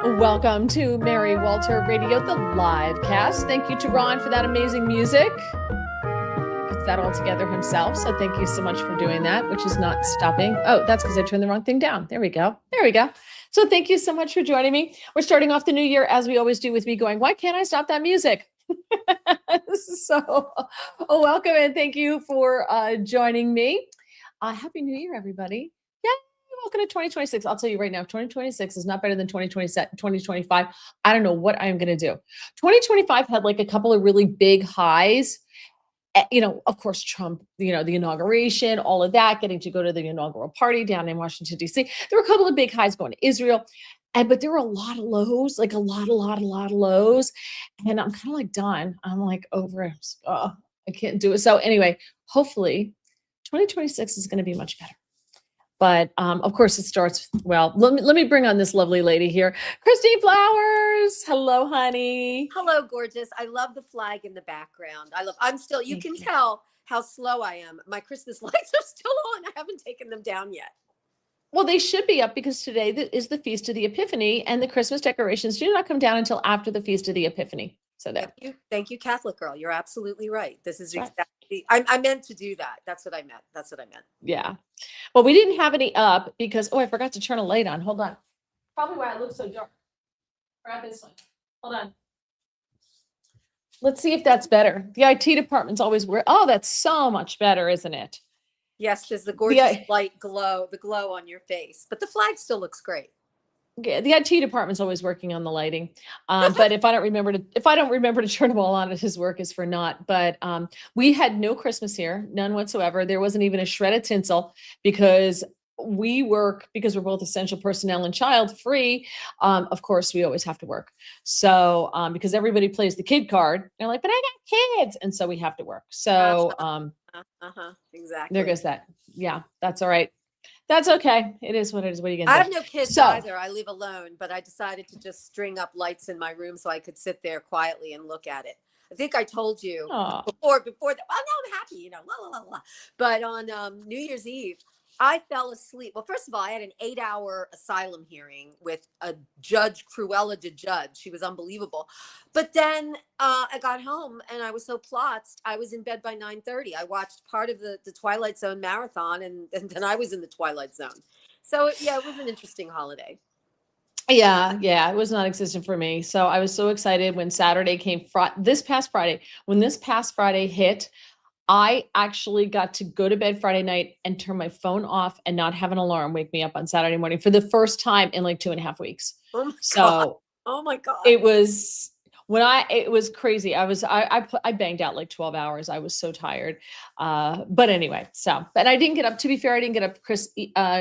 Welcome to Mary Walter Radio, the live cast. Thank you to Ron for that amazing music. Puts that all together himself. So thank you so much for doing that, which is not stopping. Oh, that's because I turned the wrong thing down. There we go. There we go. So thank you so much for joining me. We're starting off the new year as we always do with me going, why can't I stop that music? So welcome and thank you for joining me. Happy New Year, everybody. Yeah. Welcome to 2026. I'll tell you right now, 2026 is not better than 2025. I don't know what I'm going to do. 2025 had like a couple of really big highs. Of course, Trump, the inauguration, all of that, getting to go to the inaugural party down in Washington, D.C. There were a couple of big highs going to Israel. But there were a lot of lows, like a lot of lows. And I'm kind of like done. I'm like over it. Oh, I can't do it. So anyway, hopefully 2026 is going to be much better. But of course, it starts, well, let me bring on this lovely lady here. Christine Flowers. Hello, honey. Hello, gorgeous. I love the flag in the background. You can tell how slow I am. My Christmas lights are still on. I haven't taken them down yet. Well, they should be up because today is the Feast of the Epiphany, and the Christmas decorations do not come down until after the Feast of the Epiphany. So there. Thank you, Catholic girl. You're absolutely right. This is exactly. I meant to do that. That's what I meant. Yeah. Well, we didn't have any up because I forgot to turn a light on. Hold on. Probably why it looks so dark. Grab this one. Hold on. Let's see if that's better. The IT department's always oh, that's so much better, isn't it? Yes, there's the gorgeous light glow, the glow on your face, but the flag still looks great. Yeah, the IT department's always working on the lighting. But if I don't remember to turn them all on, his work is for naught. But we had no Christmas here, none whatsoever. There wasn't even a shred of tinsel because we work, because we're both essential personnel and child free. Of course, we always have to work. So because everybody plays the kid card, they're like, but I got kids. And so we have to work. So exactly. There goes that. Yeah, that's all right. That's okay. It is what it is. What are you going to do? I have no kids either. I live alone, but I decided to just string up lights in my room so I could sit there quietly and look at it. I think I told you before that. Well, now I'm happy, la, la, la, la. But on New Year's Eve, I fell asleep. Well, first of all, I had an 8-hour asylum hearing with a judge, Cruella de Judge. She was unbelievable. But then I got home and I was so plotzed. I was in bed by 9:30. I watched part of the Twilight Zone marathon and then I was in the Twilight Zone. So, yeah, it was an interesting holiday. Yeah, it was non-existent for me. So I was so excited when Saturday came, this past Friday hit. I actually got to go to bed Friday night and turn my phone off and not have an alarm wake me up on Saturday morning for the first time in like 2.5 weeks. Oh my God. It was crazy. I banged out like 12 hours. I was so tired. But anyway, but I didn't get up, to be fair, I didn't get up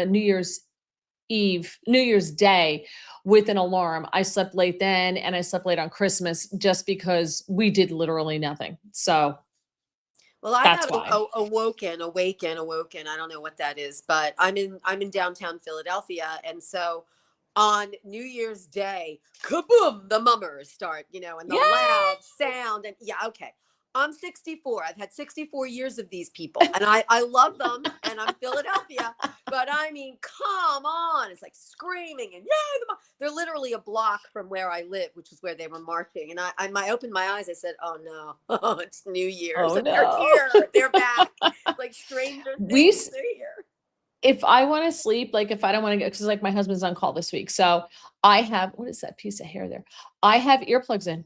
New Year's Day with an alarm. I slept late then and I slept late on Christmas just because we did literally nothing. So well, I got awoken. I don't know what that is, but I'm in downtown Philadelphia. And so on New Year's Day, kaboom, the mummers start, and the loud sound. And yeah, okay. I'm 64. I've had 64 years of these people and I love them and I'm Philadelphia, but I mean, come on. It's like screaming and they're literally a block from where I live, which is where they were marching. And I opened my eyes. I said, oh no, it's New Year's. Oh, and no. They're here. They're back. Like stranger things. They're here. If I want to sleep, like if I don't want to go, because like my husband's on call this week. So I have, what is that piece of hair there? I have earplugs in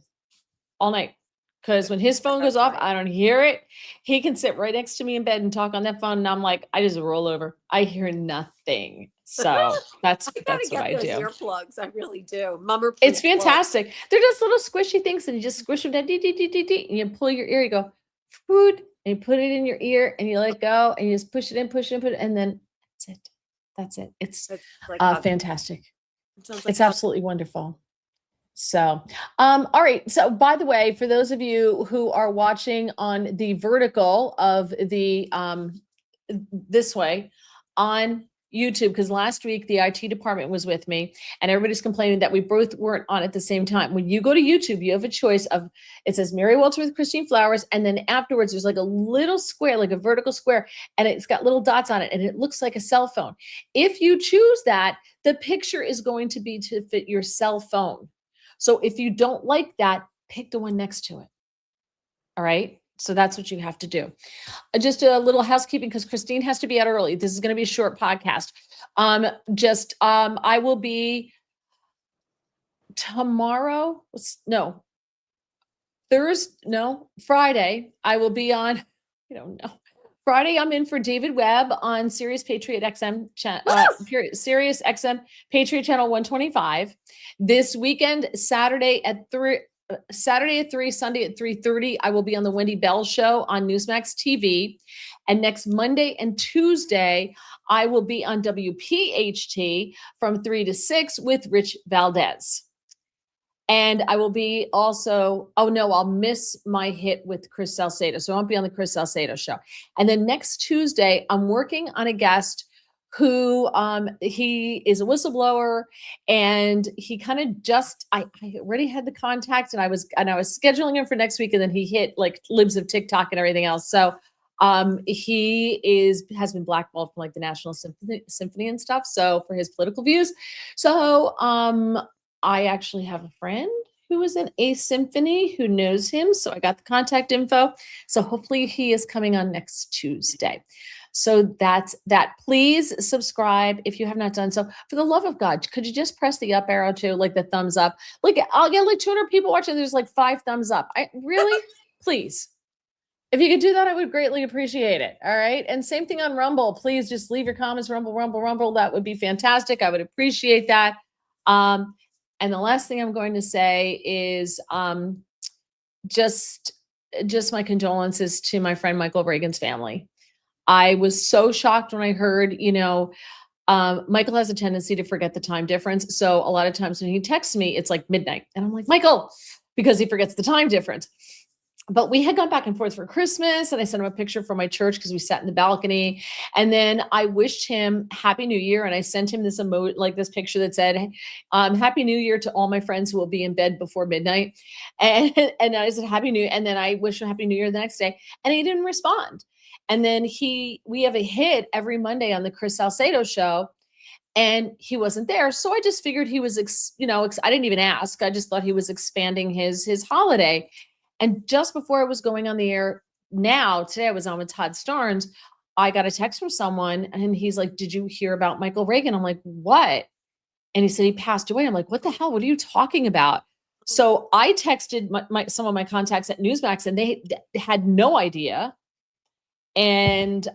all night. Because when his phone goes off, I don't hear it. He can sit right next to me in bed and talk on that phone. And I'm like, I just roll over. I hear nothing. So that's what I do. Earplugs, I really do. Mummer, it's fantastic. Plugs. They're just little squishy things, and you just squish them down, and you pull your ear. You go, food, and you put it in your ear, and you let go, and you just push it in, and then that's it. That's it. It's like fantastic. It's absolutely wonderful. So, all right. So by the way, for those of you who are watching on the vertical of the, this way on YouTube, because last week the IT department was with me and everybody's complaining that we both weren't on at the same time. When you go to YouTube, you have a choice of, it says Mary Walter with Christine Flowers. And then afterwards, there's like a little square, like a vertical square, and it's got little dots on it. And it looks like a cell phone. If you choose that, the picture is going to be to fit your cell phone. So if you don't like that, pick the one next to it. All right. So that's what you have to do. Just a little housekeeping because Christine has to be out early. This is going to be a short podcast. I will be tomorrow. No, Thursday. No, Friday. I will be on. I don't know. Friday, I'm in for David Webb on Sirius Patriot XM, Sirius XM Patriot Channel 125. This weekend, Saturday at 3, Sunday at 3:30, I will be on the Wendy Bell Show on Newsmax TV. And next Monday and Tuesday, I will be on WPHT from 3 to 6 with Rich Valdez. And I will be also, I'll miss my hit with Chris Salcedo. So I won't be on the Chris Salcedo show. And then next Tuesday, I'm working on a guest who he is a whistleblower, and he kind of I already had the contact, and I was scheduling him for next week, and then he hit like libs of TikTok and everything else. So he has been blackballed from like the National Symphony and stuff. So for his political views. So I actually have a friend who is in a symphony who knows him. So I got the contact info. So hopefully he is coming on next Tuesday. So that's that. Please subscribe if you have not done so. For the love of God, could you just press the up arrow too, like the thumbs up? Like I'll get like 200 people watching. There's like 5 thumbs up. Please. If you could do that, I would greatly appreciate it. All right. And same thing on Rumble. Please just leave your comments. Rumble. That would be fantastic. I would appreciate that. And the last thing I'm going to say is just my condolences to my friend Michael Reagan's family. I was so shocked when I heard, Michael has a tendency to forget the time difference. So a lot of times when he texts me, it's like midnight. And I'm like, Michael, because he forgets the time difference. But we had gone back and forth for Christmas, and I sent him a picture from my church because we sat in the balcony. And then I wished him Happy New Year, and I sent him this emote, like this picture that said, Happy New Year to all my friends who will be in bed before midnight. And I said Happy New Year, and then I wished him Happy New Year the next day, and he didn't respond. And then we have a hit every Monday on the Chris Salcedo show, and he wasn't there. So I just figured he was, I didn't even ask. I just thought he was expanding his holiday. And just before I was going on the air today I was on with Todd Starnes, I got a text from someone and he's like, did you hear about Michael Reagan? I'm like, what? And he said, he passed away. I'm like, what the hell? What are you talking about? So I texted some of my contacts at Newsmax, and they had no idea. And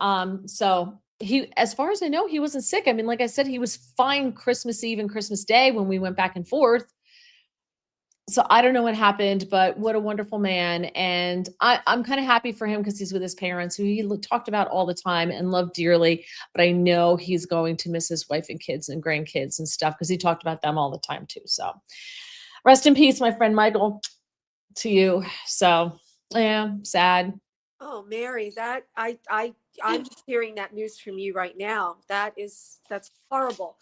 so he, as far as I know, he wasn't sick. I mean, like I said, he was fine Christmas Eve and Christmas Day when we went back and forth. So I don't know what happened, but what a wonderful man. And I'm kind of happy for him because he's with his parents, who he talked about all the time and loved dearly. But I know he's going to miss his wife and kids and grandkids and stuff because he talked about them all the time too. So rest in peace, my friend Michael, to you. So yeah, sad. Oh, Mary, I'm just hearing that news from you right now. That's horrible.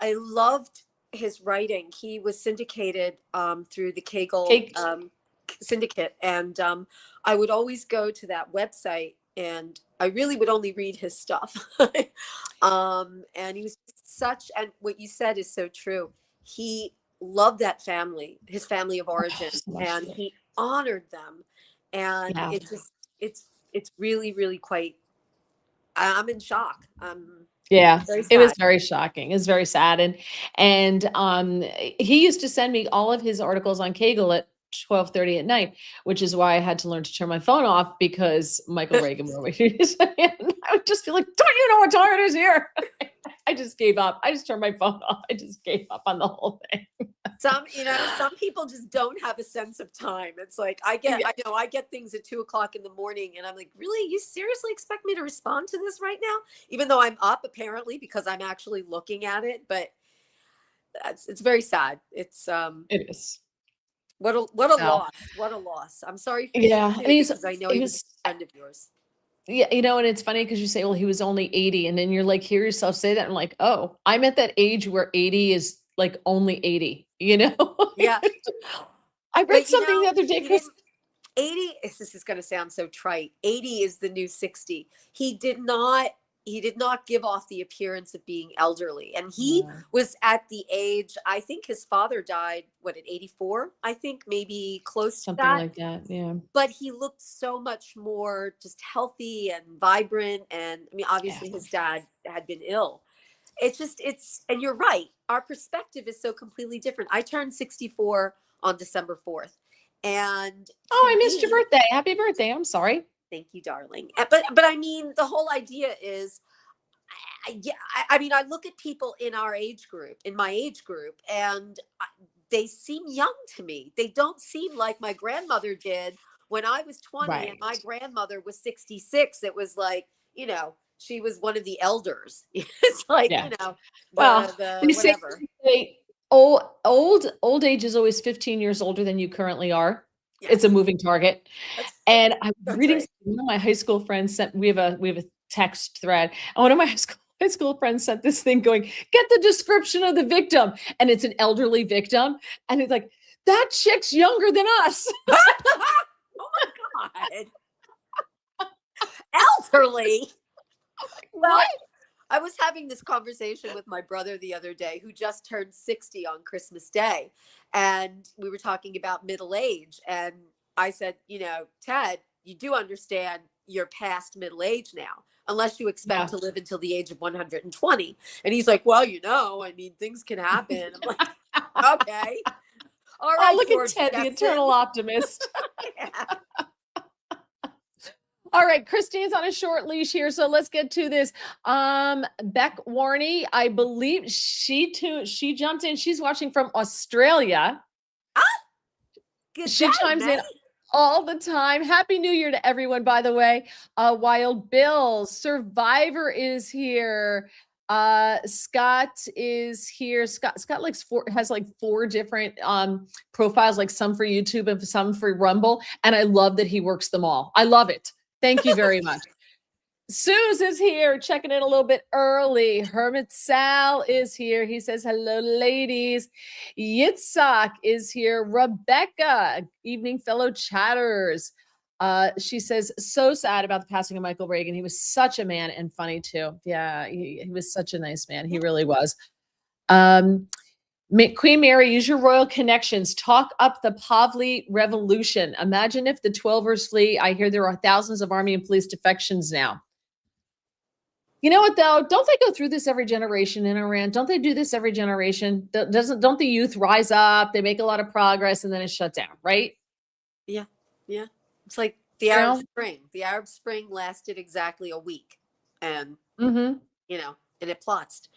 I loved his writing. He was syndicated through the Kegel syndicate, and I would always go to that website, and I really would only read his stuff. And he was and what you said is so true. He loved that family, his family of origin, and he honored them. And it's really, really quite, I'm in shock. Yeah, it was very shocking. It's very sad. And he used to send me all of his articles on Kegel at 12:30 at night, which is why I had to learn to turn my phone off because Michael Reagan was over here. And I would just be like, don't you know what time it is here? I just gave up. I just turned my phone off. I just gave up on the whole thing. Some people just don't have a sense of time. It's like, I get things at 2:00 in the morning, and I'm like, really? You seriously expect me to respond to this right now? Even though I'm up apparently because I'm actually looking at it, but it's very sad. It is. What a loss. What a loss. I'm sorry for you because I know he was a friend of yours. Yeah, and it's funny because you say, well, he was only 80, and then you're like, hear yourself say that. I'm like, oh, I'm at that age where 80 is like only 80, Yeah. I read something the other day, Chris. 80, this is going to sound so trite. 80 is the new 60. He did not he did not give off the appearance of being elderly. And he Yeah. was at the age, I think his father died, what, at 84? I think maybe close to Something that. like that. Yeah. But he looked so much more just healthy and vibrant. And I mean, obviously Yeah. his dad had been ill. And you're right. Our perspective is so completely different. I turned 64 on December 4th. And Oh, to I missed your me, birthday. Happy birthday. I'm sorry. thank you, darling. But I mean, the whole idea is, yeah, I mean, I look at people in our age group, in my age group, and they seem young to me. They don't seem like my grandmother did when I was 20 and my Right. grandmother was 66. It was like, she was one of the elders. It's like, Yeah. Well, the they say, whatever. old age is always 15 years older than you currently are. It's a Yes, moving target. that's And I was that's reading right. something, one of my high school friends sent, we have a text thread, and one of my high school friends sent this thing going, get the description of the victim. And it's an elderly victim. And it's like, that chick's younger than us. Oh my God. Elderly. Well, What? I was having this conversation with my brother the other day, who just turned 60 on Christmas Day. And we were talking about middle age. And I said, Ted, you do understand you're past middle age now, unless you expect Yeah. to live until the age of 120. And he's like, well, I mean, things can happen. I'm like, okay. All Oh, right, look at George Ted, the Jetson. eternal optimist. Yeah. All right, Christine's on a short leash here, so let's get to this. Beck Warney, I believe she jumped in. She's watching from Australia. Good She day, chimes in mate. all the time. Happy New Year to everyone, by the way. Wild Bill, Survivor is here. Scott is here. Scott has like four different profiles, like some for YouTube and some for Rumble. And I love that he works them all. I love it. Thank you very much. Suze is here, checking in a little bit early. Hermit Sal is here. He says, hello, ladies. Yitzhak is here. Rebecca, evening, fellow chatters. She says, so sad about the passing of Michael Reagan. He was such a man and funny too. Yeah, he was such a nice man. He really was. Queen Mary, use your royal connections. Talk up the Pavli revolution. Imagine if the 12ers flee. I hear there are thousands of army and police defections now. You know what though? Don't they go through this every generation in Iran? Don't they do this every generation? Don't the youth rise up? They make a lot of progress and then it's shut down, right? Yeah. Yeah. It's like the Arab Spring. The Arab Spring lasted exactly a week. And, and it plots.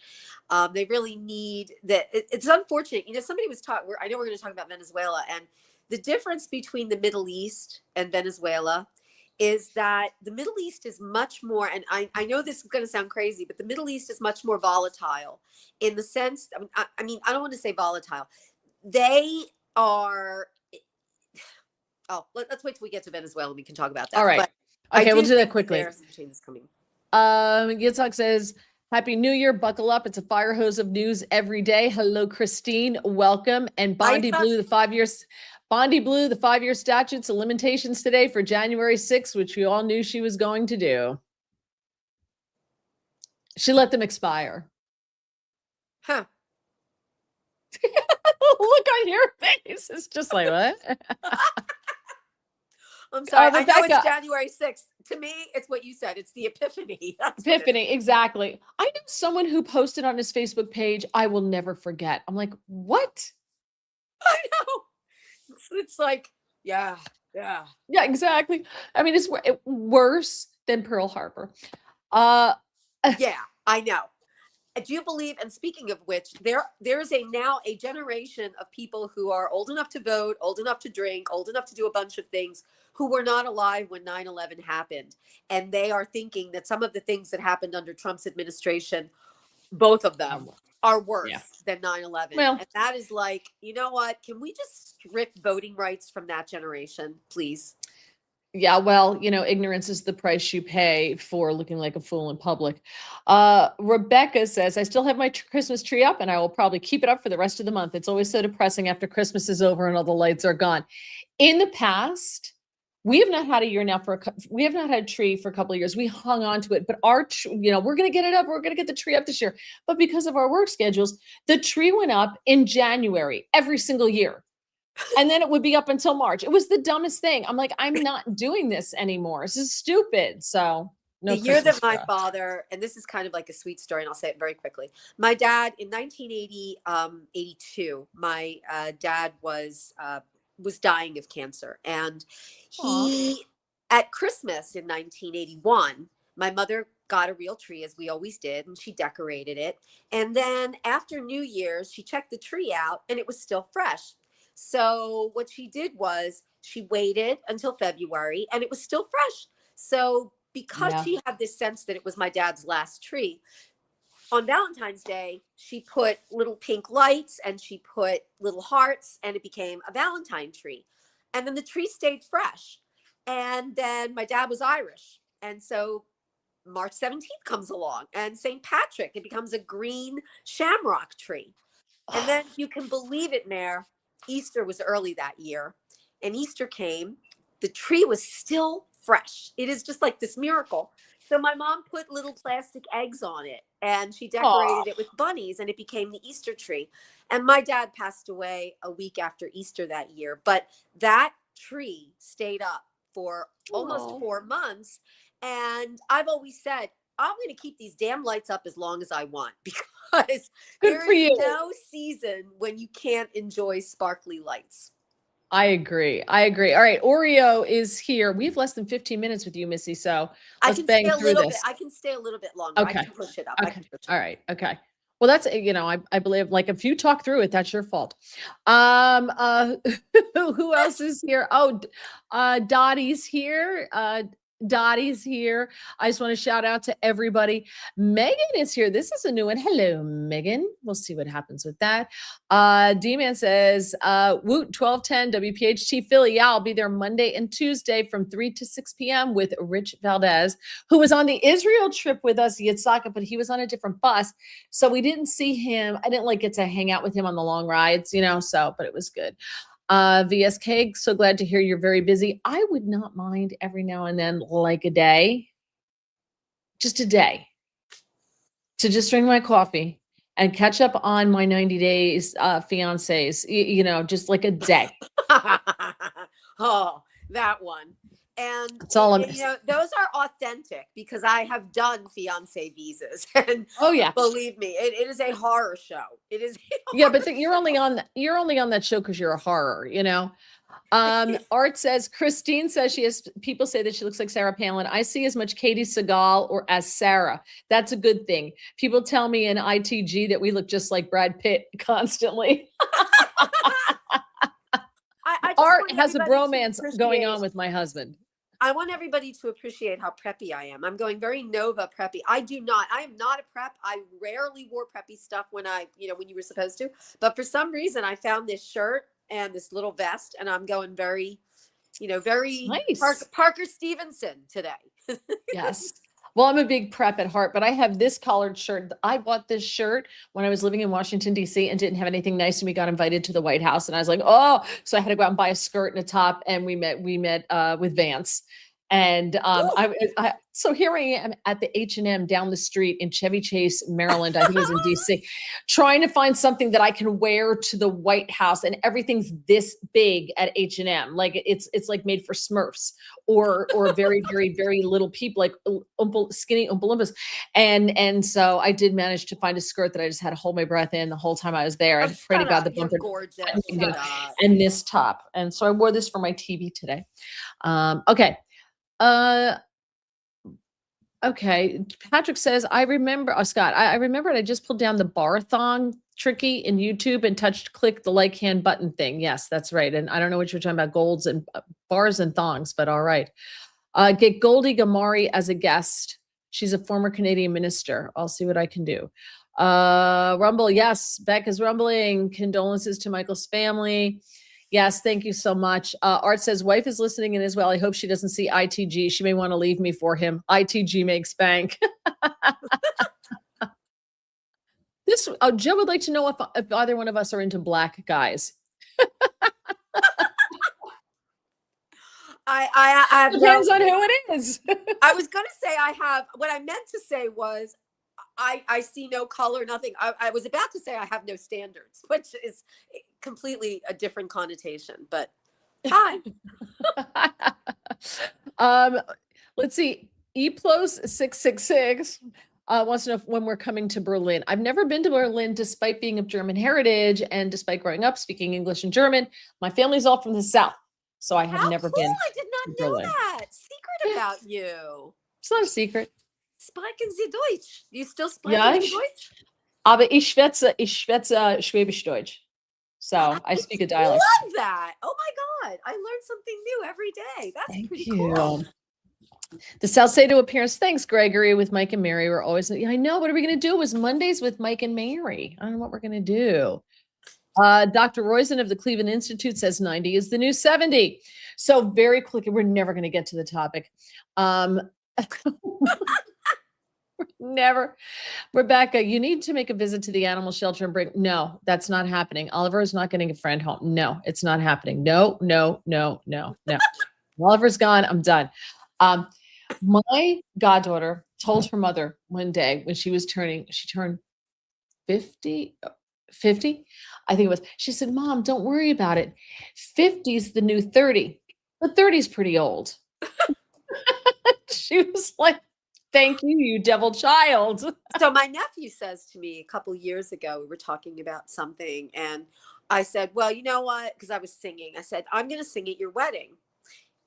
They really need that. It's unfortunate. Somebody was talking, I know we're going to talk about Venezuela, and the difference between the Middle East and Venezuela is that the Middle East is much more, and I know this is going to sound crazy, but the Middle East is much more volatile in the sense, I mean, I don't want to say volatile. They are, let's wait till we get to Venezuela and we can talk about that. All right. But okay, we'll do that quickly. There's some changes coming. Yitzhak says, Happy New Year. Buckle up. It's a fire hose of news every day. Hello, Christine. Welcome. And Bondi blew the 5 years. Bondi blew the 5-year statutes of limitations today for January 6th, which we all knew she was going to do. She let them expire. Huh. Look on your face. It's just like, what? I'm sorry. I know it's January 6th. To me, it's what you said. It's the epiphany. Epiphany, exactly. I knew someone who posted on his Facebook page, I will never forget. I'm like, what? I know. It's like, yeah. Yeah, exactly. I mean, it's worse than Pearl Harbor. Yeah, I know. Do you believe, and speaking of which, there is now a generation of people who are old enough to vote, old enough to drink, old enough to do a bunch of things, who were not alive when 9/11 happened. And they are thinking that some of the things that happened under Trump's administration, both of them, are worse than 9/11. Well, and that is like, you know what? Can we just strip voting rights from that generation, please? Yeah, well, ignorance is the price you pay for looking like a fool in public. Rebecca says, I still have my Christmas tree up and I will probably keep it up for the rest of the month. It's always so depressing after Christmas is over and all the lights are gone. In the past, We have not had a year now we have not had a tree for a couple of years. We hung on to it, but our, we're going to get it up. We're going to get the tree up this year. But because of our work schedules, the tree went up in January every single year. And then it would be up until March. It was the dumbest thing. I'm like, I'm not doing this anymore. This is stupid. So no the year Christmas that my for us. father, and this is kind of like a sweet story, and I'll say it very quickly. My dad in 1982, my dad was dying of cancer, and he at Christmas in 1981, my mother got a real tree, as we always did, and she decorated it. And then after New Year's, she checked the tree out, and it was still fresh. So what she did was she waited until February, and it was still fresh. So because she had this sense that it was my dad's last tree, on Valentine's Day, she put little pink lights and she put little hearts, and it became a Valentine tree. And then the tree stayed fresh. And then my dad was Irish. And so March 17th comes along, and St. Patrick, it becomes a green shamrock tree. And then you can believe it, Mayor, Easter was early that year, and Easter came. The tree was still fresh. It is just like this miracle. So my mom put little plastic eggs on it, and she decorated it with bunnies, and it became the Easter tree. And my dad passed away a week after Easter that year, but that tree stayed up for almost 4 months. And I've always said, I'm going to keep these damn lights up as long as I want, because there is no season when you can't enjoy sparkly lights. I agree. All right. Oreo is here. We have less than 15 minutes with you, Missy. So let's bang through this. I can stay a little bit longer. Okay. I can push it up. Okay. All right. Okay. Well, that's, I believe, like, if you talk through it, that's your fault. Who else is here? Oh, Dottie's here. Dottie's here. I just want to shout out to everybody. Megan is here. This is a new one. Hello, Megan. We'll see what happens with that. D-Man says, Woot 1210 WPHT Philly. Yeah, I'll be there Monday and Tuesday from 3 to 6 p.m. with Rich Valdez, who was on the Israel trip with us, Yitzhak, but he was on a different bus. So we didn't see him. I didn't get to hang out with him on the long rides, but it was good. VSK, so glad to hear you're very busy. I would not mind every now and then, like a day, just a day, to just drink my coffee and catch up on my 90 days fiancés, just like a day. Oh, that one. And that's all those are authentic, because I have done fiance visas, and believe me, it is a horror show. It is. But you're only on that show because you're a horror, Art says, Christine says people say that she looks like Sarah Palin. I see as much Katie Seagal or as Sarah. That's a good thing. People tell me in ITG that we look just like Brad Pitt constantly. Art has a bromance going on with my husband. I want everybody to appreciate how preppy I am. I'm going very Nova preppy. I am not a prep. I rarely wore preppy stuff when when you were supposed to. But for some reason, I found this shirt and this little vest, and I'm going very, very nice. Parker Stevenson today. Yes. Well, I'm a big prep at heart, but I have this collared shirt. I bought this shirt when I was living in Washington, D.C. and didn't have anything nice. And we got invited to the White House. And I was like, oh, so I had to go out and buy a skirt and a top. And we met with Vance. And so here I am at the H&M down the street in Chevy Chase, Maryland. I think it was in DC, trying to find something that I can wear to the White House, and everything's this big at H&M. Like it's like made for Smurfs or very, very, very little people, like skinny Oompa Loompas. And so I did manage to find a skirt that I just had to hold my breath in the whole time I was there. I pray to God the bumper. Gorgeous. And this top. And so I wore this for my TV today. Okay. Okay. Patrick says, I remember, Scott, I remembered I just pulled down the bar thong tricky in YouTube and click the like hand button thing. Yes, that's right. And I don't know what you're talking about, golds and bars and thongs, but all right. Get Goldie Gamari as a guest. She's a former Canadian minister. I'll see what I can do. Rumble. Yes. Beck is rumbling. Condolences to Michael's family. Yes, thank you so much. Art says, wife is listening in as well. I hope she doesn't see ITG. She may want to leave me for him. ITG makes bank. Joe would like to know if either one of us are into black guys. I have Depends on who it is. I was going to say I have, what I meant to say was I see no color, nothing. I was about to say I have no standards, which is completely a different connotation, but hi. um, let's see. Eplos666 wants to know when we're coming to Berlin. I've never been to Berlin despite being of German heritage and despite growing up speaking English and German. My family's all from the South, so I have How never cool. been I did to not know Berlin. that. Secret about you. It's not a secret. Sprechen Sie Deutsch? You still Ja, sprechen Sie Deutsch? aber ich schwätze Schwäbisch Deutsch. So I speak a dialect. Love that. Oh my God. I learn something new every day. That's Thank pretty you. cool. The Salcedo appearance. Thanks, Gregory, with Mike and Mary. We're always, I know. What are we going to do? It was Mondays with Mike and Mary. I don't know what we're going to do. Dr. Roizen of the Cleveland Institute says 90 is the new 70. So very quickly, we're never going to get to the topic. Never. Rebecca, you need to make a visit to the animal shelter and bring, no, that's not happening. Oliver is not getting a friend home. No, it's not happening. No, no, no, no, no. Oliver's gone. I'm done. My goddaughter told her mother one day when she turned 50, 50, I think it was. She said, Mom, don't worry about it. 50 is the new 30, but 30 is pretty old. She was like, thank you, you devil child. So my nephew says to me a couple years ago, we were talking about something, and I said, well, you know what? Because I was singing. I said, I'm going to sing at your wedding.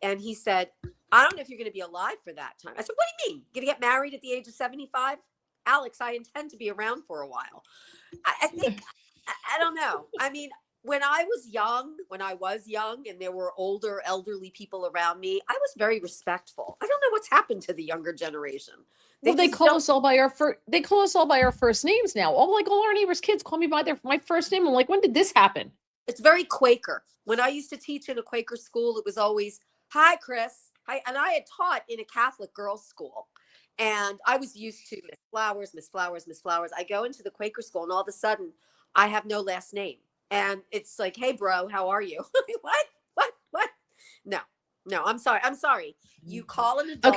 And he said, I don't know if you're going to be alive for that time. I said, what do you mean? Going to get married at the age of 75? Alex, I intend to be around for a while. I think, I don't know. I mean, when I was young and there were older, elderly people around me, I was very respectful. I don't know what's happened to the younger generation. They call us all by our first names now. All our neighbors' kids call me by my first name. I'm like, when did this happen? It's very Quaker. When I used to teach in a Quaker school, it was always, hi, Chris. Hi. And I had taught in a Catholic girls' school. And I was used to Miss Flowers, Miss Flowers, Miss Flowers. I go into the Quaker school and all of a sudden I have no last name. And it's like, hey, bro, how are you? What? No, I'm sorry. You call an adult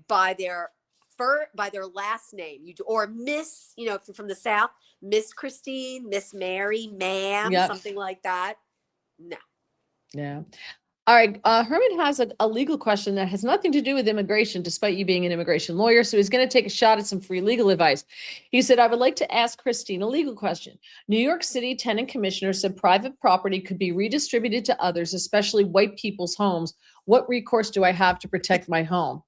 by their last name. You do, or Miss, if you're from the South, Miss Christine, Miss Mary, ma'am, something like that. No. Yeah. All right. Herman has a legal question that has nothing to do with immigration, despite you being an immigration lawyer. So he's going to take a shot at some free legal advice. He said, I would like to ask Christine a legal question. New York City tenant commissioner said private property could be redistributed to others, especially white people's homes. What recourse do I have to protect my home?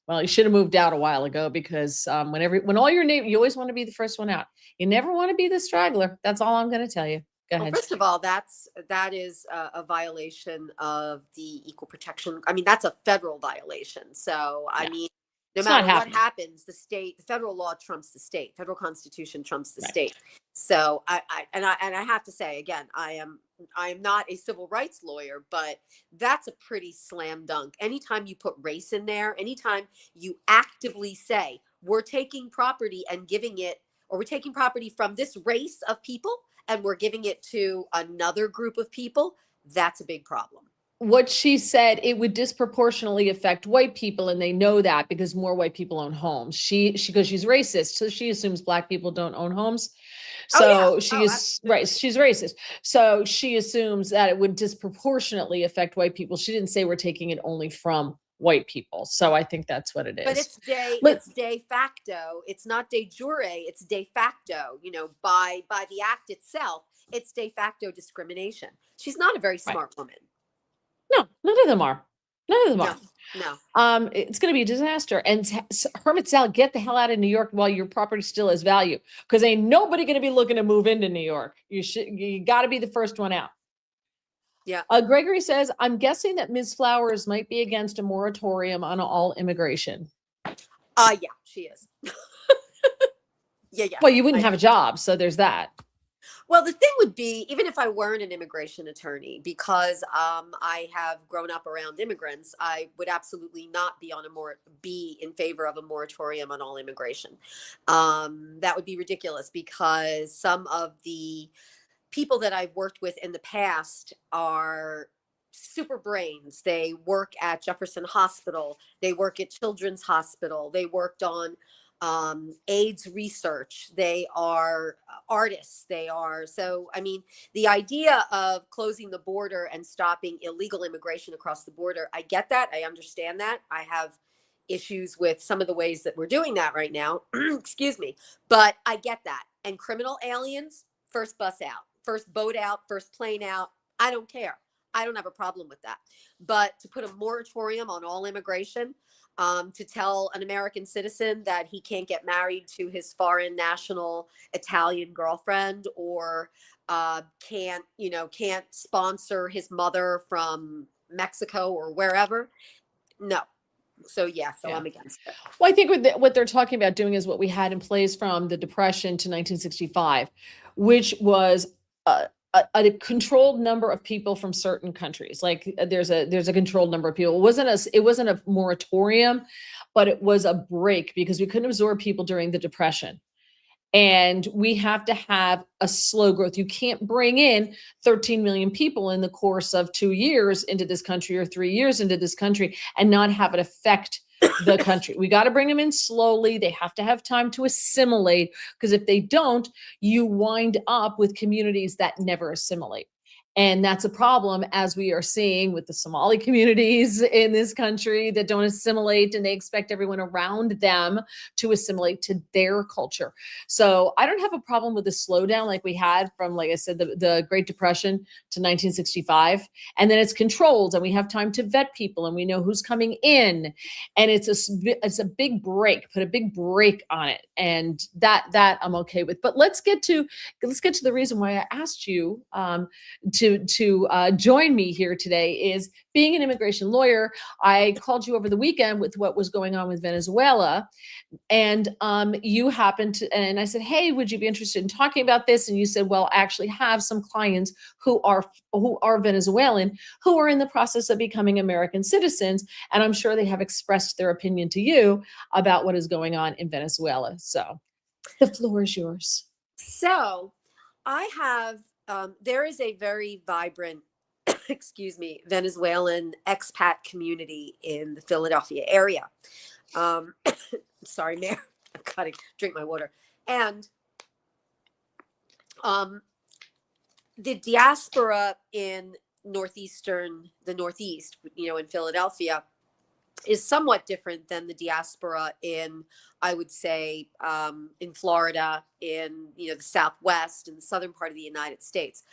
Well, you should have moved out a while ago because when all your neighbors, you always want to be the first one out. You never want to be the straggler. That's all I'm going to tell you. Go ahead. Well, first of all, that is a violation of the equal protection. I mean, that's a federal violation. So, I mean, no matter what happens, the federal law trumps the state. Federal constitution trumps the state. So, I have to say again, I am not a civil rights lawyer, but that's a pretty slam dunk. Anytime you put race in there, anytime you actively say we're taking property and giving it, or we're taking property from this race of people and we're giving it to another group of people, that's a big problem. What she said, it would disproportionately affect white people, and they know that because more white people own homes. Because she's racist, so she assumes black people don't own homes. So she's racist. So she assumes that it would disproportionately affect white people. She didn't say we're taking it only from white people. So I think that's what it is. But it's de facto. It's not de jure. It's de facto. By the act itself, it's de facto discrimination. She's not a very smart woman. No, none of them are. No. It's going to be a disaster. And Hermit Sal, get the hell out of New York while your property still has value, because ain't nobody going to be looking to move into New York. You got to be the first one out. Yeah. Gregory says, I'm guessing that Ms. Flowers might be against a moratorium on all immigration. Yeah, she is. Yeah. Well, you wouldn't have a job, so there's that. Well, the thing would be, even if I weren't an immigration attorney, because I have grown up around immigrants, I would absolutely not be in favor of a moratorium on all immigration. That would be ridiculous, because some of the people that I've worked with in the past are super brains. They work at Jefferson Hospital. They work at Children's Hospital. They worked on AIDS research. They are artists. They are, so, I mean, the idea of closing the border and stopping illegal immigration across the border, I get that. I understand that. I have issues with some of the ways that we're doing that right now. Excuse me. But I get that. And criminal aliens, first bus out, first boat out, first plane out. I don't care. I don't have a problem with that. But to put a moratorium on all immigration, to tell an American citizen that he can't get married to his foreign national Italian girlfriend, or can't sponsor his mother from Mexico or wherever. No. So yeah, I'm against it. Well, I think what they're talking about doing is what we had in place from the Depression to 1965, which was a controlled number of people from certain countries. Like there's a controlled number of people. It wasn't a moratorium, but it was a break because we couldn't absorb people during the Depression. And we have to have a slow growth. You can't bring in 13 million people in the course of 2 years into this country or 3 years into this country and not have it affect the country. We got to bring them in slowly. They have to have time to assimilate, because if they don't, you wind up with communities that never assimilate. And that's a problem, as we are seeing with the Somali communities in this country that don't assimilate, and they expect everyone around them to assimilate to their culture. So I don't have a problem with the slowdown like we had from, like I said, the Great Depression to 1965. And then it's controlled, and we have time to vet people, and we know who's coming in. And it's a big break, put a big break on it. And that I'm okay with. But let's get to the reason why I asked you to join me here today. Is being an immigration lawyer, I called you over the weekend with what was going on with Venezuela, and you happened to, and I said, hey, would you be interested in talking about this? And you said, well, I actually have some clients who are Venezuelan, who are in the process of becoming American citizens, and I'm sure they have expressed their opinion to you about what is going on in Venezuela. So the floor is yours. So I have, there is a very vibrant, excuse me, Venezuelan expat community in the Philadelphia area. Sorry, Mayor, I've got to drink my water. And the diaspora in the Northeast, in Philadelphia, is somewhat different than the diaspora in, I would say, in Florida, in the Southwest and the southern part of the United States.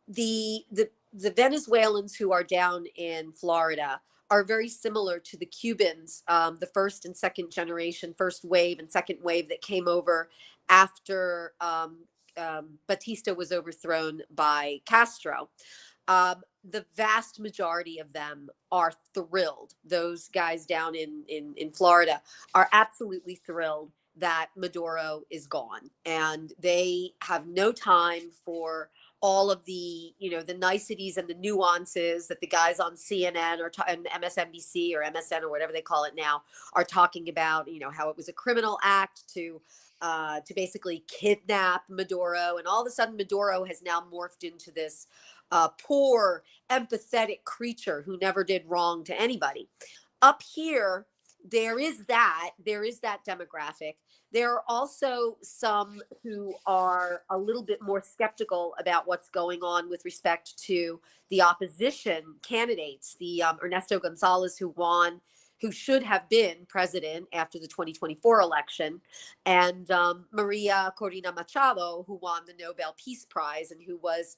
The Venezuelans who are down in Florida are very similar to the Cubans, the first and second generation, first wave and second wave that came over after Batista was overthrown by Castro. The vast majority of them are thrilled. Those guys down in Florida are absolutely thrilled that Maduro is gone, and they have no time for all of the niceties and the nuances that the guys on CNN and MSNBC or MSN or whatever they call it now are talking about. How it was a criminal act to basically kidnap Maduro, and all of a sudden Maduro has now morphed into this poor, empathetic creature who never did wrong to anybody. Up here, there is that demographic. There are also some who are a little bit more skeptical about what's going on with respect to the opposition candidates, the Ernesto Gonzalez, who should have been president after the 2024 election, and Maria Corina Machado, who won the Nobel Peace Prize and who was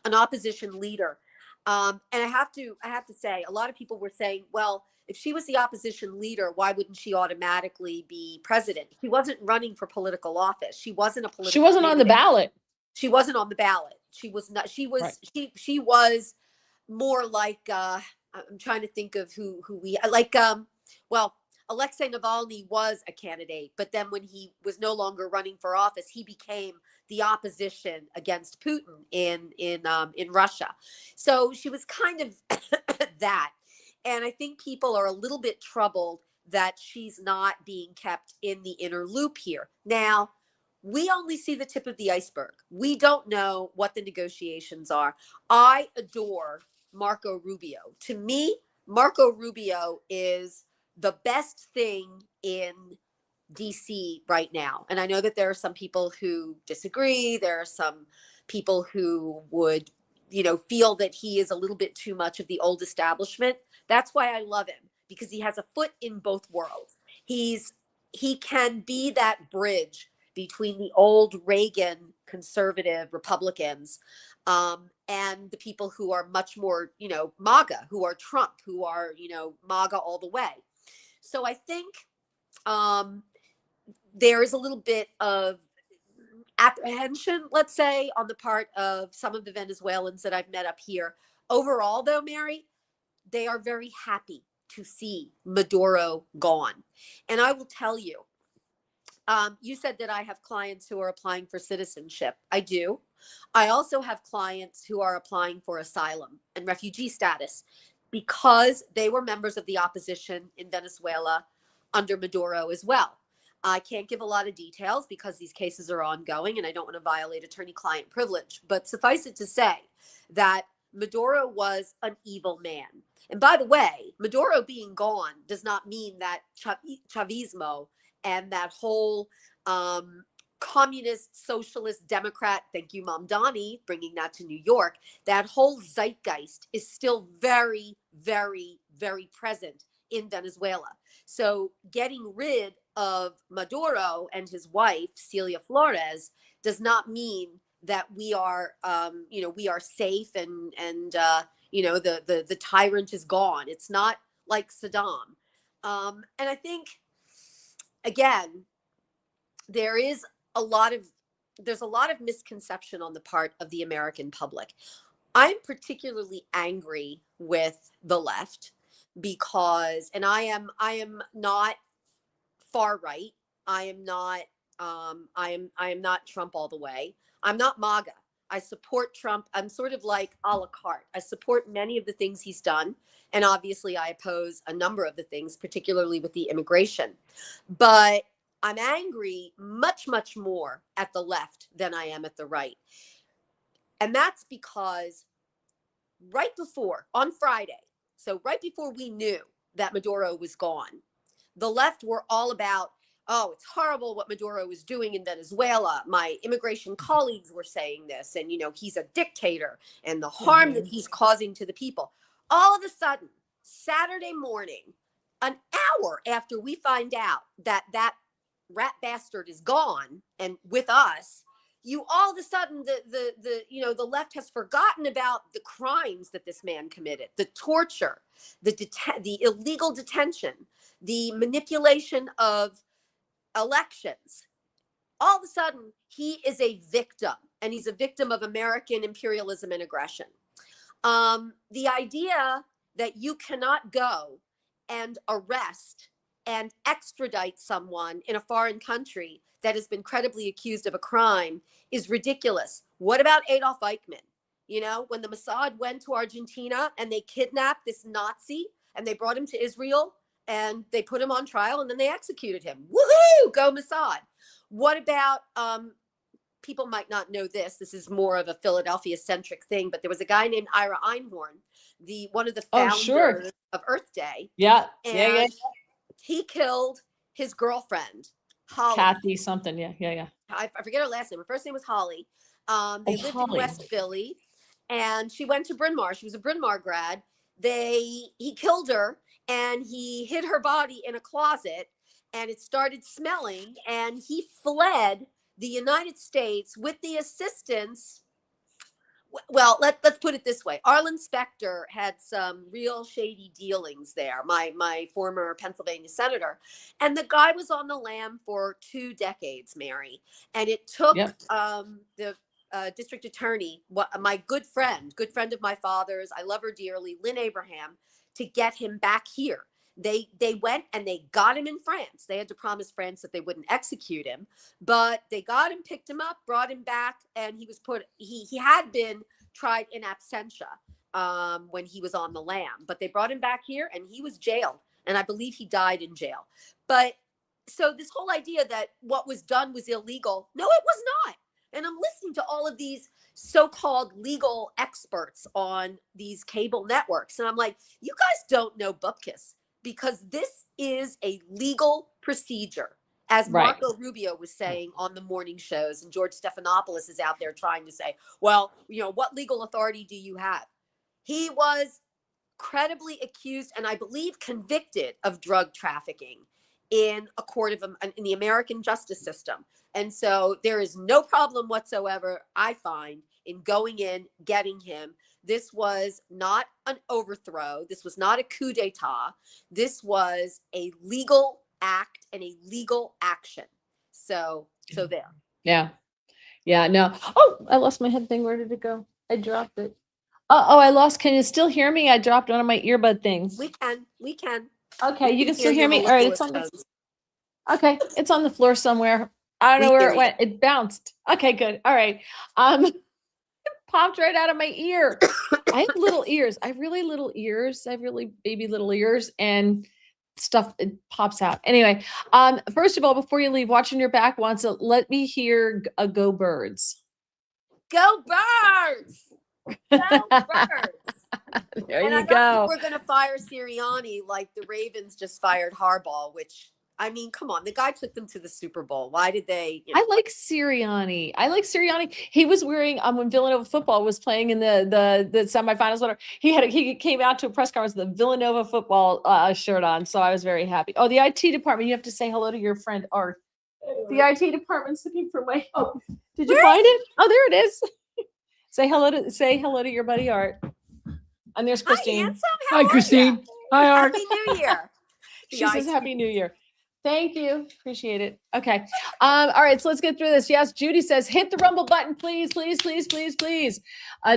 an opposition leader. And I have to say, a lot of people were saying, well, if she was the opposition leader, why wouldn't she automatically be president? She wasn't running for political office. She wasn't a political. She wasn't on the ballot. She wasn't on the ballot. She was not. She was. Right. She was more like. I'm trying to think of who we like. Well, Alexei Navalny was a candidate, but then when he was no longer running for office, he became the opposition against Putin in Russia. So she was kind of that. And I think people are a little bit troubled that she's not being kept in the inner loop here. Now, we only see the tip of the iceberg. We don't know what the negotiations are. I adore Marco Rubio. To me, Marco Rubio is the best thing in DC right now. And I know that there are some people who disagree. There are some people who would, feel that he is a little bit too much of the old establishment. That's why I love him, because he has a foot in both worlds. He can be that bridge between the old Reagan conservative Republicans and the people who are much more, MAGA, who are Trump, who are, MAGA all the way. So I think there is a little bit of apprehension, let's say, on the part of some of the Venezuelans that I've met up here. Overall, though, Mary, they are very happy to see Maduro gone. And I will tell you, you said that I have clients who are applying for citizenship. I do. I also have clients who are applying for asylum and refugee status because they were members of the opposition in Venezuela under Maduro as well. I can't give a lot of details because these cases are ongoing and I don't want to violate attorney-client privilege. But suffice it to say that Maduro was an evil man. And by the way, Maduro being gone does not mean that Chavismo and that whole communist, socialist, Democrat, thank you, Mom Donnie, bringing that to New York, that whole zeitgeist is still very, very, very present in Venezuela. So getting rid of Maduro and his wife, Celia Flores, does not mean that we are, we are safe and the tyrant is gone. It's not like Saddam. And I think, again, there's a lot of misconception on the part of the American public. I'm particularly angry with the left because, and I am not far right. I am not Trump all the way. I'm not MAGA. I support Trump. I'm sort of like a la carte. I support many of the things he's done. And obviously I oppose a number of the things, particularly with the immigration. But I'm angry much, much more at the left than I am at the right. And that's because right before, on Friday, so right before we knew that Maduro was gone, the left were all about, oh, it's horrible what Maduro is doing in Venezuela. My immigration colleagues were saying this, and, he's a dictator and the harm that he's causing to the people. All of a sudden, Saturday morning, an hour after we find out that rat bastard is gone and with us, you all of a sudden the left has forgotten about the crimes that this man committed, the torture, the illegal detention, the manipulation of elections. All of a sudden, he is a victim, and he's a victim of American imperialism and aggression. The idea that you cannot go and arrest and extradite someone in a foreign country that has been credibly accused of a crime is ridiculous. What about Adolf Eichmann? When the Mossad went to Argentina and they kidnapped this Nazi and they brought him to Israel and they put him on trial and then they executed him. Woohoo! Go Mossad. What about, people might not know this. This is more of a Philadelphia-centric thing, but there was a guy named Ira Einhorn, one of the founders of Earth Day. Yeah. And he killed his girlfriend, Holly. Kathy something. Yeah. I forget her last name. Her first name was Holly. They lived in West Philly, and she went to Bryn Mawr. She was a Bryn Mawr grad. He killed her, and he hid her body in a closet, and it started smelling, and he fled the United States with the assistance. Well, let's put it this way. Arlen Specter had some real shady dealings there, my former Pennsylvania senator. And the guy was on the lam for 2 decades, Mary. And it took the district attorney, my good friend of my father's, I love her dearly, Lynn Abraham, to get him back here. They went and they got him in France. They had to promise France that they wouldn't execute him, but they got him, picked him up, brought him back, and he had been tried in absentia when he was on the lam, but they brought him back here and he was jailed. And I believe he died in jail. But so this whole idea that what was done was illegal, no, it was not. And I'm listening to all of these so-called legal experts on these cable networks, and I'm like, you guys don't know bupkis, because this is a legal procedure, as Marco Rubio was saying on the morning shows, and George Stephanopoulos is out there trying to say, well, what legal authority do you have? He was credibly accused and I believe convicted of drug trafficking in a court of in the American justice system. And so there is no problem whatsoever, I find, in going in, getting him. This was not an overthrow. This was not a coup d'etat. This was a legal act and a legal action. So there. Yeah. Yeah. No. Oh, I lost my head thing. Where did it go? I dropped it. I lost. Can you still hear me? I dropped one of my earbud things. We can. Okay. You can still hear me. All right. It's on the, okay. It's on the floor somewhere. I don't know where it went. It bounced. Okay, good. All right. It popped right out of my ear. I have little ears. I have really little ears. I have really baby little ears, and stuff, it pops out. Anyway, first of all, before you leave, watching your back wants to let me hear a Go Birds. Go Birds! Go Birds! There and you I go. don't think we're going to fire Sirianni like the Ravens just fired Harbaugh, which, I mean, come on. The guy took them to the Super Bowl. Why did they? I like Sirianni. He was wearing, when Villanova football was playing in the semifinals, whatever. He came out to a press conference with the Villanova football shirt on. So I was very happy. Oh, the IT department. You have to say hello to your friend Art. The IT department's looking for my help. Did you find it? Oh, there it is. Say hello to your buddy Art. And there's Christine. Hi, Christine. Hi, Art. Happy New Year. She says Happy New Year. Thank you. Appreciate it. Okay. All right. So let's get through this. Yes. Judy says, hit the Rumble button, please, please, please, please, please.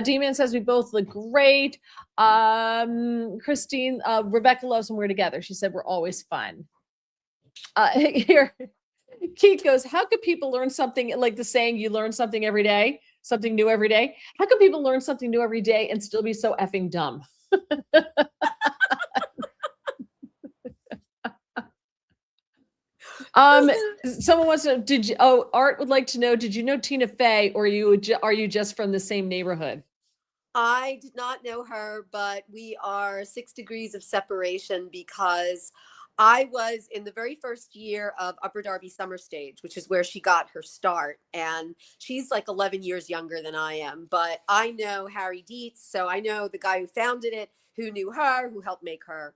D-Man says we both look great. Christine, Rebecca loves when we're together. She said we're always fun. Here. Keith goes, how could people learn something, like the saying, you learn something every day, something new every day? How can people learn something new every day and still be so effing dumb? Someone wants to know, Art would like to know, did you know Tina Fey, or are you just from the same neighborhood? I did not know her, but we are 6 degrees of separation, because I was in the very first year of Upper Darby Summer Stage, which is where she got her start. And she's like 11 years younger than I am, but I know Harry Dietz. So I know the guy who founded it, who knew her, who helped make her.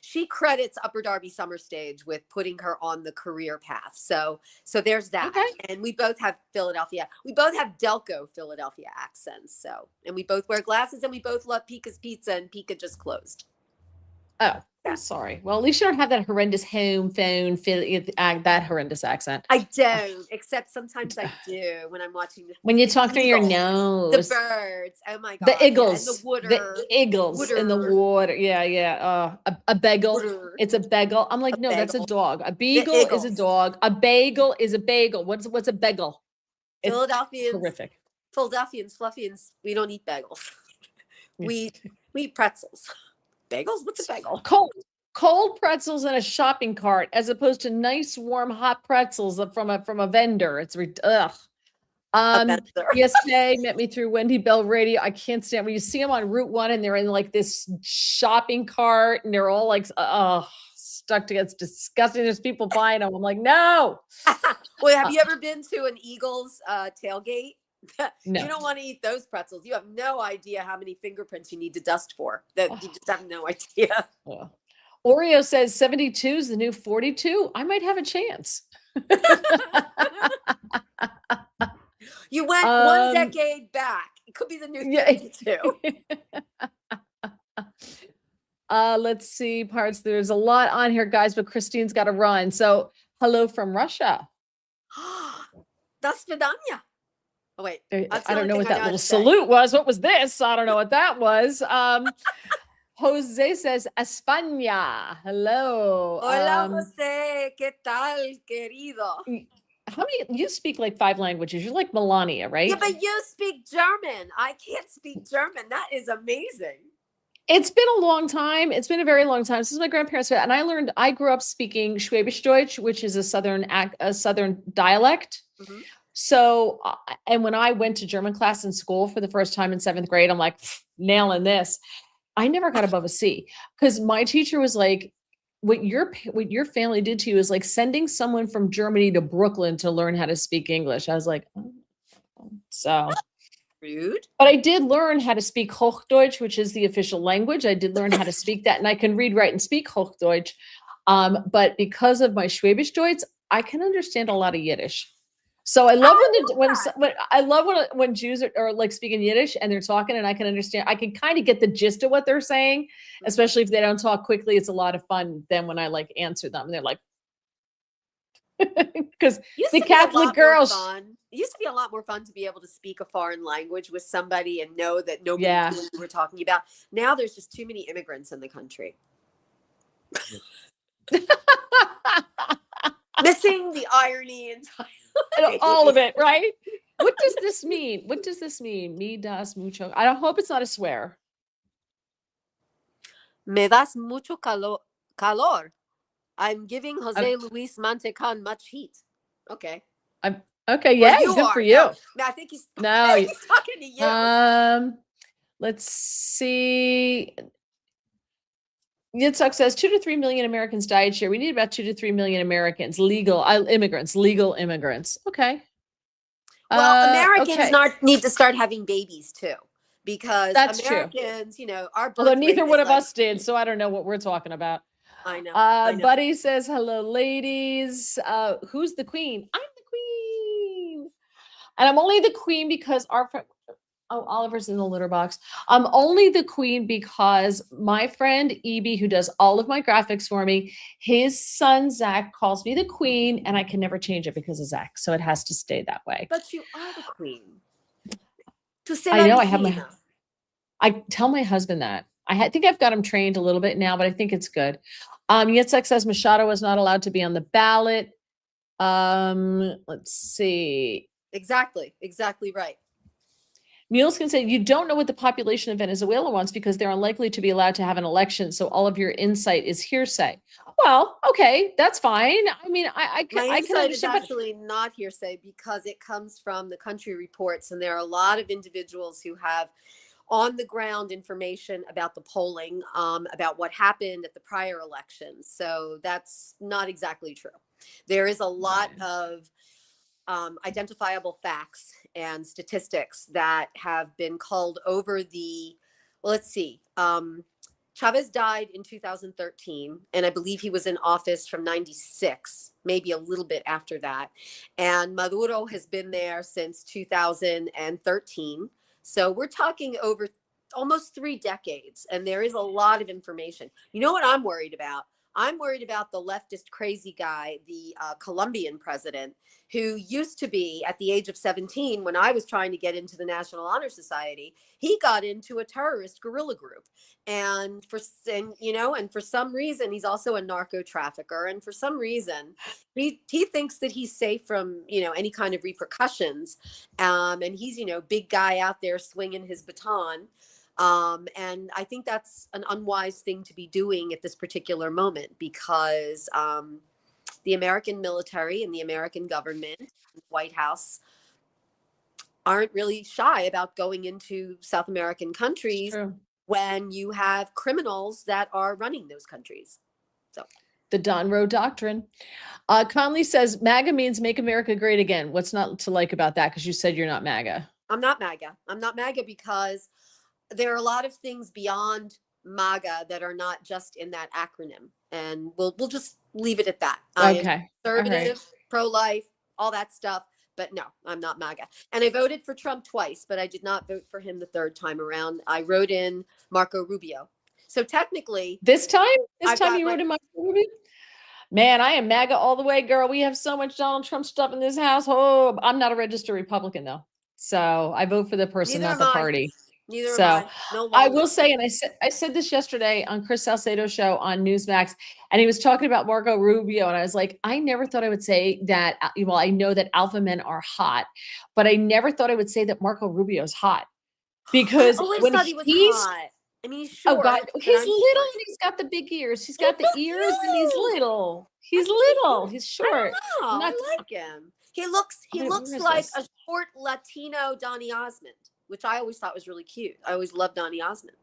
She credits Upper Darby Summer Stage with putting her on the career path. So there's that. Okay. And we both have Delco Philadelphia accents. So, and we both wear glasses, and we both love Pika's Pizza, and Pika just closed. Oh, I'm sorry. Well, at least you don't have that horrendous home phone, that horrendous accent. I don't, except sometimes I do when I'm watching when you talk through your nose. The birds. Oh my God. The eagles. Yeah, and the water. The eagles in the water. Yeah, yeah. A bagel. Water. It's a bagel. I'm like, no, that's a dog. A beagle is a dog. A bagel is a bagel. What's a bagel? Philadelphians. Horrific. Philadelphians, fluffians, we don't eat bagels. we eat pretzels. Bagels? What's a bagel? Cold pretzels in a shopping cart, as opposed to nice, warm, hot pretzels from a vendor. It's ugh. Yesterday met me through Wendy Bell Radio. I can't stand when you see them on Route 1 and they're in like this shopping cart and they're all like, stuck together. It's disgusting. There's people buying them. I'm like, no. Well, have you ever been to an Eagles tailgate? No. You don't want to eat those pretzels. You have no idea how many fingerprints you need to dust for. That you just have no idea. Oreo says 72 is the new 42. I might have a chance. You went one decade back. It could be the new 52. Let's see parts. There's a lot on here, guys, but Christine's got to run. So hello from Russia. Do svidaniya. Oh, wait. I don't know what that little salute was. What was this? I don't know what that was. Jose says, España. Hello. Hola, Jose. ¿Qué tal, querido? How many? You speak like 5 languages. You're like Melania, right? Yeah, but you speak German. I can't speak German. That is amazing. It's been a long time. It's been a very long time since my grandparents met, and I grew up speaking Schwäbisch Deutsch, which is a southern dialect. Mm-hmm. So, and when I went to German class in school for the first time in 7th grade, I'm like nailing this. I never got above a C because my teacher was like, what your family did to you is like sending someone from Germany to Brooklyn to learn how to speak English. I was like, oh. So Rude. but I did learn how to speak Hochdeutsch, which is the official language. I did learn how to speak that, and I can read, write, and speak Hochdeutsch. But because of my Schwäbisch Deutsch, I can understand a lot of Yiddish. So I love when Jews are like speaking Yiddish and they're talking, and I can understand. I can kind of get the gist of what they're saying, especially if they don't talk quickly. It's a lot of fun. Then when I like answer them, they're like, because the Catholic girls. It used to be a lot more fun to be able to speak a foreign language with somebody and know that nobody knew what you were talking about. Now there's just too many immigrants in the country. Missing the irony entirely. All of it, right? What does this mean? What does this mean? Me das mucho. I don't hope it's not a swear. Me das mucho calor. I'm giving Jose Luis Mantecan much heat. Okay. Okay, yeah, good for you. No, I think he's talking to you. Let's see. Yitzhak says 2 to 3 million Americans die each year. We need about 2 to 3 million Americans, legal immigrants. Okay. Well, Americans need to start having babies too, because that's Americans, true. Our birth although neither one of like, us did, so I don't know what we're talking about. I know. Buddy says, hello, ladies. Who's the queen? I'm the queen. And I'm only the queen because our friend, Oliver's in the litter box. I'm only the queen because my friend Evie, who does all of my graphics for me, his son Zach calls me the queen, and I can never change it because of Zach. So it has to stay that way. But you are the queen. I know. I tell my husband that. I think I've got him trained a little bit now, but I think it's good. Yitzhak says Machado was not allowed to be on the ballot. Let's see. Exactly right. Mules can say, you don't know what the population of Venezuela wants because they're unlikely to be allowed to have an election. So all of your insight is hearsay. Well, okay, that's fine. I mean, I can understand. Is actually not hearsay because it comes from the country reports. And there are a lot of individuals who have on the ground information about the polling, about what happened at the prior elections. So that's not exactly true. There is a lot of identifiable facts and statistics that have been culled over let's see. Chavez died in 2013, and I believe he was in office from 96, maybe a little bit after that. And Maduro has been there since 2013. So we're talking over almost 3 decades, and there is a lot of information. You know what I'm worried about? I'm worried about the leftist crazy guy, the Colombian president, who used to be at the age of 17 when I was trying to get into the National Honor Society. He got into a terrorist guerrilla group, and for some reason he's also a narco trafficker, and for some reason he thinks that he's safe from any kind of repercussions, and he's big guy out there swinging his baton. And I think that's an unwise thing to be doing at this particular moment because the American military and the American government, the White House, aren't really shy about going into South American countries when you have criminals that are running those countries. So the Don Rowe Doctrine. Conley says MAGA means make America great again. What's not to like about that? Because you said you're not MAGA. I'm not MAGA. I'm not MAGA because there are a lot of things beyond MAGA that are not just in that acronym, and we'll just leave it at that. I am conservative, pro-life, all that stuff, but no, I'm not MAGA. And I voted for Trump twice, but I did not vote for him the third time around. I wrote in Marco Rubio. So technically, this time you wrote in Marco Rubio. Man, I am MAGA all the way, girl. We have so much Donald Trump stuff in this household. I'm not a registered Republican though, so I vote for the person, not the party. Neither am I. No longer. I will say, and I said this yesterday on Chris Salcedo's show on Newsmax, and he was talking about Marco Rubio, and I was like, I never thought I would say that. Well, I know that alpha men are hot, but I never thought I would say that Marco Rubio's hot because when he was hot. I mean, he's Oh short. God, But he's I'm little short. and he's got the big ears. He's got the ears and he's little. He's little. He's short. No, I'm not. I like him. He looks Where is like this? a short Latino Donny Osmond, which I always thought was really cute. I always loved Donny Osmond.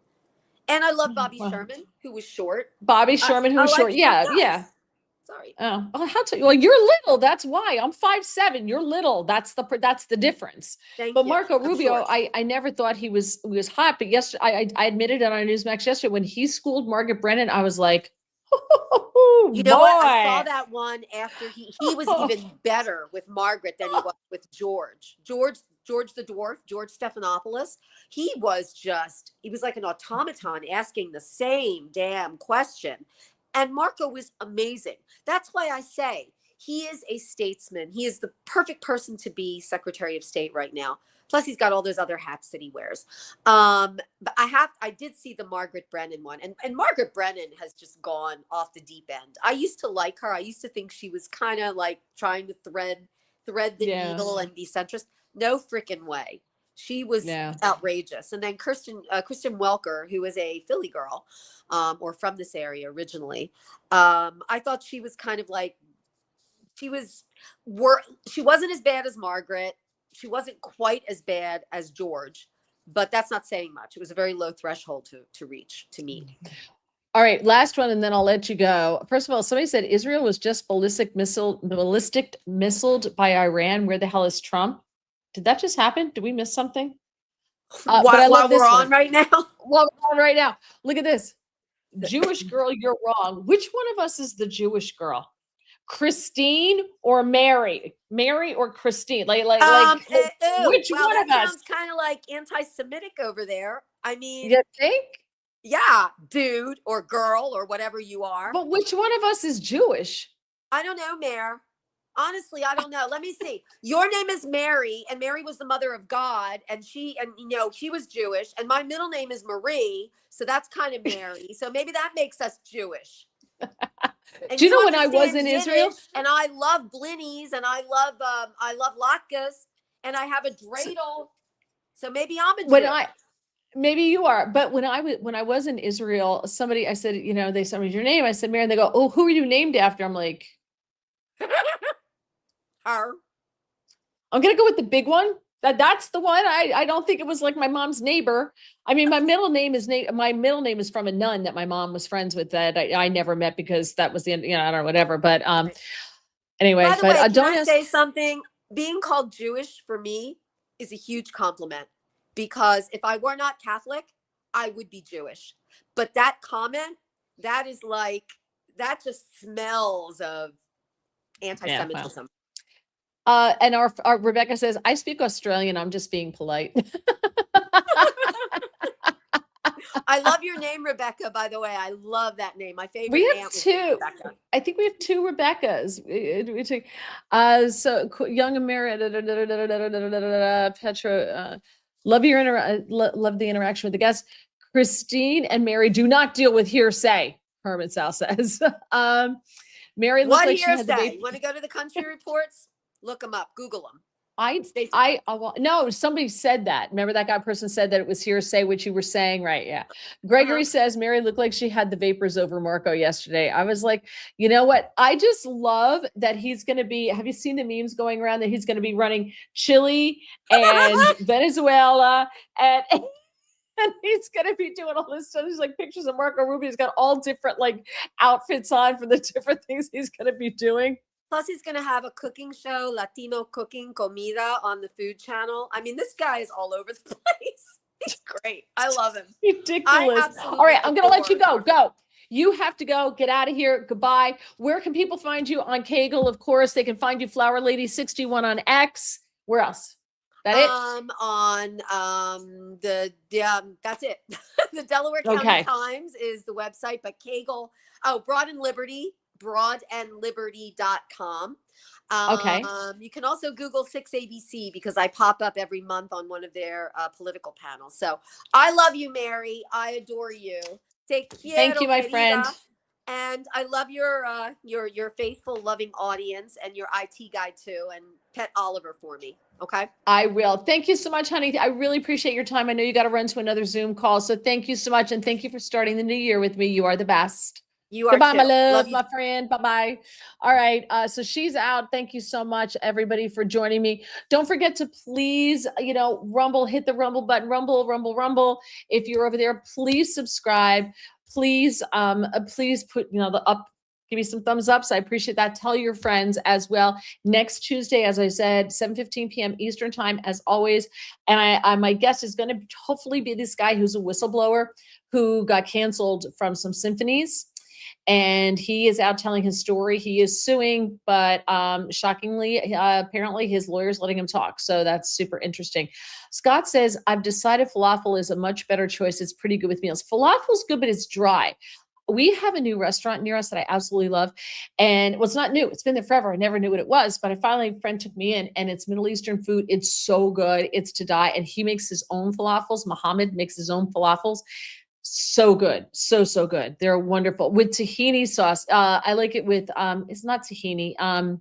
And I love Bobby Well, Sherman, who was short. Bobby Sherman, who I was like short. short Yeah, guys. yeah. Sorry. Oh, how to? Well, you're little. That's why I'm 5'7". You're little. That's the difference. Thank But you. Marco I'm Rubio, short. I never thought he was hot. But yesterday, I admitted it on Newsmax yesterday when he schooled Margaret Brennan. I was like, You boy. know what? I saw that one after he was even better with Margaret than he was with George. George the dwarf, George Stephanopoulos. He was like an automaton asking the same damn question. And Marco was amazing. That's why I say he is a statesman. He is the perfect person to be Secretary of State right now. Plus, he's got all those other hats that he wears. But I did see the Margaret Brennan one, and Margaret Brennan has just gone off the deep end. I used to like her. I used to think she was kind of like trying to thread the needle and be centrist. No freaking way. She was outrageous. And then Kristen Welker, who is a Philly girl, or from this area originally, I thought she was kind of like she wasn't as bad as Margaret. She wasn't quite as bad as George, but that's not saying much. It was a very low threshold to reach, to meet. All right, last one, and then I'll let you go. First of all, somebody said Israel was just ballistic missiled by Iran. Where the hell is Trump? Did that just happen? Did we miss something? While we're on right now. While we're on right now. Look at this. Jewish girl, you're wrong. Which one of us is the Jewish girl? Christine or Mary? Mary or Christine? Which one of that us? Sounds kind of like anti-Semitic over there. I mean, you think? Yeah, dude or girl or whatever you are. But which one of us is Jewish? I don't know, Mare. Honestly, I don't know. Let me see. Your name is Mary, and Mary was the mother of God, and she was Jewish, and my middle name is Marie, so that's kind of Mary. So maybe that makes us Jewish. Do you know when I was in Israel? And I love blinnies, and I love latkes, and I have a dreidel. So maybe I'm a Jew. Maybe you are, but when I was in Israel, I said, they said, "What's your name?" I said, "Mary," and they go, "Oh, who are you named after?" I'm like, her. I'm gonna go with the big one. That's the one. I don't think it was like my mom's neighbor. I mean, my middle name is from a nun that my mom was friends with that I never met because that was the end. I don't know, whatever. But anyway. By the way, can I say something? Being called Jewish for me is a huge compliment, because if I were not Catholic, I would be Jewish. But that comment, that just smells of anti-Semitism. And our Rebecca says, "I speak Australian. I'm just being polite." I love your name, Rebecca, by the way. I love that name. My favorite. We have two. I think we have two Rebeccas. So young America, Petra, love the interaction with the guests. Christine and Mary do not deal with hearsay, Herman Sal says. Mary looked like hearsay? She had the you want to go to the country reports? Look them up. Google them. No, somebody said that. Remember that person said that it was hearsay, which you were saying, right? Yeah. Gregory says Mary looked like she had the vapors over Marco yesterday. I was like, you know what? I just love that he's going to be, have you seen the memes going around that he's going to be running Chile and Venezuela and he's going to be doing all this stuff. There's like pictures of Marco Rubio. He's got all different like outfits on for the different things he's going to be doing. Plus, he's going to have a cooking show, Latino Cooking Comida, on the Food Channel. I mean, this guy is all over the place. He's great. I love him. Ridiculous. All right, I'm going to let you go. Go. You have to go. Get out of here. Goodbye. Where can people find you? On Kagel, of course. They can find you Flower Lady 61 on X. Where else? That it? That's it. The Delaware County Times is the website, but Kagel, Broad and Liberty. broadandliberty.com. You can also Google 6ABC because I pop up every month on one of their political panels. So I love you, Mary. I adore you. Take care. Thank you, my friend. And I love your faithful, loving audience and your IT guy too. And pet Oliver for me. Okay. I will. Thank you so much, honey. I really appreciate your time. I know you got to run to another Zoom call. So thank you so much. And thank you for starting the new year with me. You are the best. You are Goodbye, too. my love, Love you. my friend. Bye-bye. All right. So she's out. Thank you so much, everybody, for joining me. Don't forget to please, Rumble, hit the Rumble button, Rumble, Rumble, Rumble. If you're over there, please subscribe. Please, please put, the up, give me some thumbs ups. I appreciate that. Tell your friends as well. Next Tuesday, as I said, 7:15 p.m. Eastern time, as always. And my guest is going to hopefully be this guy who's a whistleblower who got canceled from some symphonies. And he is out telling his story. He is suing, but shockingly, apparently his lawyer's letting him talk. So that's super interesting. Scott says, I've decided falafel is a much better choice. It's pretty good with meals. Falafel's good, but it's dry. We have a new restaurant near us that I absolutely love. And well, it's not new. It's been there forever. I never knew what it was, but a friend took me in, and it's Middle Eastern food. It's so good. It's to die. And he makes his own falafels. Muhammad makes his own falafels. So good. So good. They're wonderful with tahini sauce. I like it with, it's not tahini.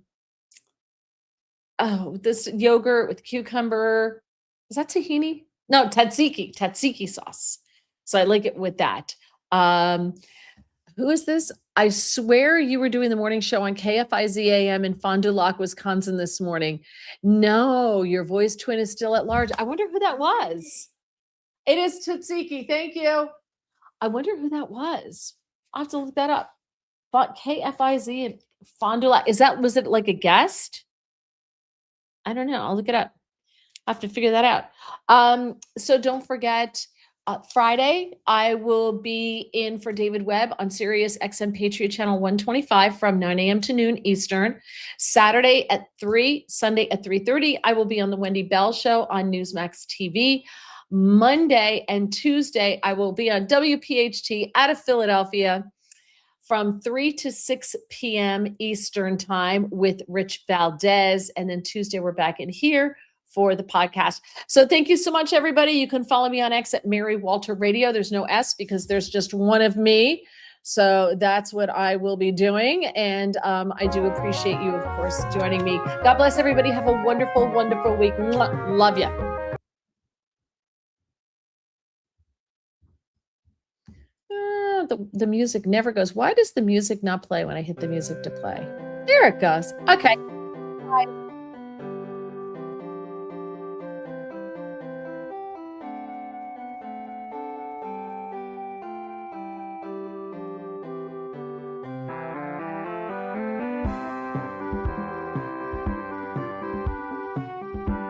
This yogurt with cucumber. Is that tahini? No, tzatziki sauce. So I like it with that. Who is this? I swear you were doing the morning show on KFIZ-AM in Fond du Lac, Wisconsin this morning. No, your voice twin is still at large. I wonder who that was. It is tzatziki. Thank you. I wonder who that was. I'll have to look that up. But KFIZ and Fond du Lac. Was it like a guest? I don't know. I'll look it up. I have to figure that out. So don't forget, Friday, I will be in for David Webb on Sirius XM Patriot Channel 125 from 9 a.m. to noon Eastern. Saturday at 3, Sunday at 3:30, I will be on the Wendy Bell Show on Newsmax TV. Monday and Tuesday, I will be on WPHT out of Philadelphia from 3 to 6 p.m. Eastern time with Rich Valdez. And then Tuesday, we're back in here for the podcast. So thank you so much, everybody. You can follow me on X at Mary Walter Radio. There's no S because there's just one of me. So that's what I will be doing. And I do appreciate you, of course, joining me. God bless everybody. Have a wonderful, wonderful week. Mwah. Love you. The music never goes. Why does the music not play when I hit the music to play? There it goes. Okay. Bye.